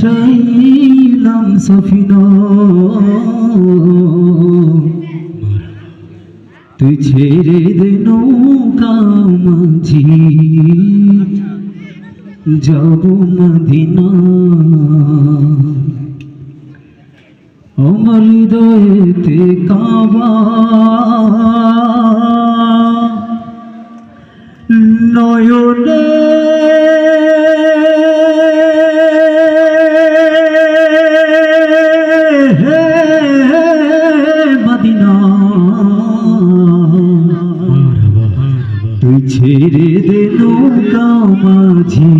ভাসাইলাম সফিনা তুই ছেড়ে দে নৌকা মাঝি যাব মদিনা আমার হৃদয়েতে কাবা নয়নে মদিনা তুই ছেড়ে দে নৌকা মাঝি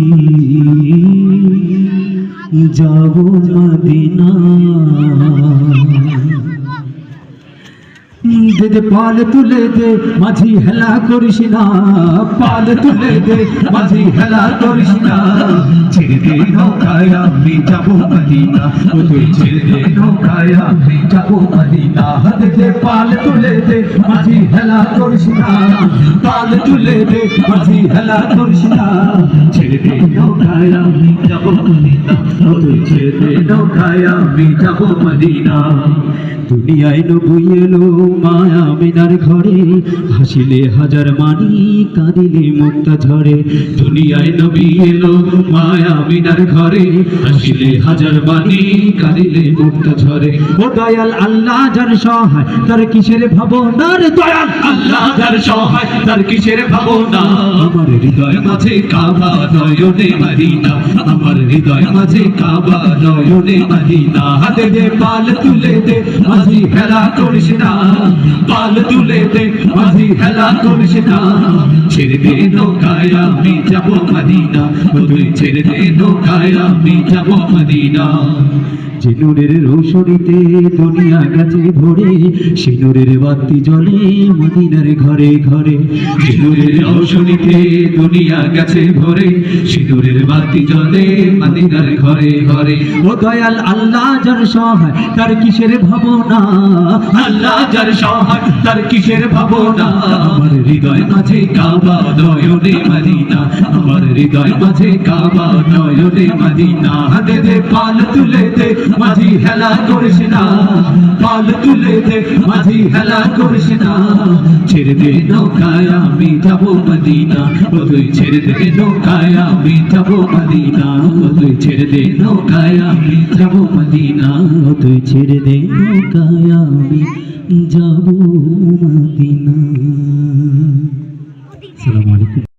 যাব মদিনা দে পাল তুলে দে মাঝি হেলা করিস না পাল তুলে দে মাঝি হেলা করিস না ছেড়ে দে নৌকায় আমি যাব মদিনা ও তুই ছেড়ে দে নৌকায় আমি যাব মদিনা দে পাল তুলে দে মাঝি হেলা করিস না পাল তুলে দে মাঝি হেলা করিস না ছেড়ে দে নৌকায় আমি যাব মদিনা ও তুই ছেড়ে দে নৌকায় আমি যাব মদিনা দুনিয়ায় নবী এলো মায়া মিনার ঘরে হাসিলে হাজার মানি কাঁদিলে মুক্তা ঝরে দুনিয়ায় নবী এলো মায়া মিনার ঘরে হাসিলে হাজার মানি কাঁদিলে মুক্তা ঝরে ও দয়াল আল্লাহ যার সহায় তার কিসের ভাবনা রে দয়াল আল্লাহ যার সহায় তার কিসের ভাবনা আমার হৃদয় মাঝে কাবা নয়নে মদিনা আমার হৃদয় মাঝে কাবা নয়নে মদিনা হাতে দে পাল তুলে দে মাঝি হেলা করিস না পাল তুলে দে মাঝি হেলা করিস না ছেড়ে দে নৌকায় আমি যাব মদিনা তুই ছেড়ে দে নৌকায় আমি যাব মদিনা যে নূরের রৌশনীতে দুনিয়া গেছে ভরে সে নূরের বাতি জ্বলে মদিনার ঘরে ঘরে যে নূরের রৌশনীতে দুনিয়া গেছে ভরে সে নূরের বাতি জ্বলে মদিনার ঘরে ঘরে ও দয়াল আল্লাহ যার সহায় তার কিসের ভাবনা আল্লাহ যার সহায় তার কিসের ভাবনা আমার হৃদয় মাঝে কাবা নয়নে মদিনা আমার হৃদয় মাঝে কাবা নয়নে মদিনা হাতে দে পাল তুলে দে মাঝি হেলা করিস না পাল তুলে দে মাঝি হেলা করিস না ছেড়ে দে নৌকায় আমি যাব মদিনা ও তুই ছেড়ে দে নৌকায় আমি যাব মদিনা ও তুই ছেড়ে দে নৌকায় আমি যাব মদিনা ও তুই ছেড়ে দে নৌকায় আমি যাব মদিনা।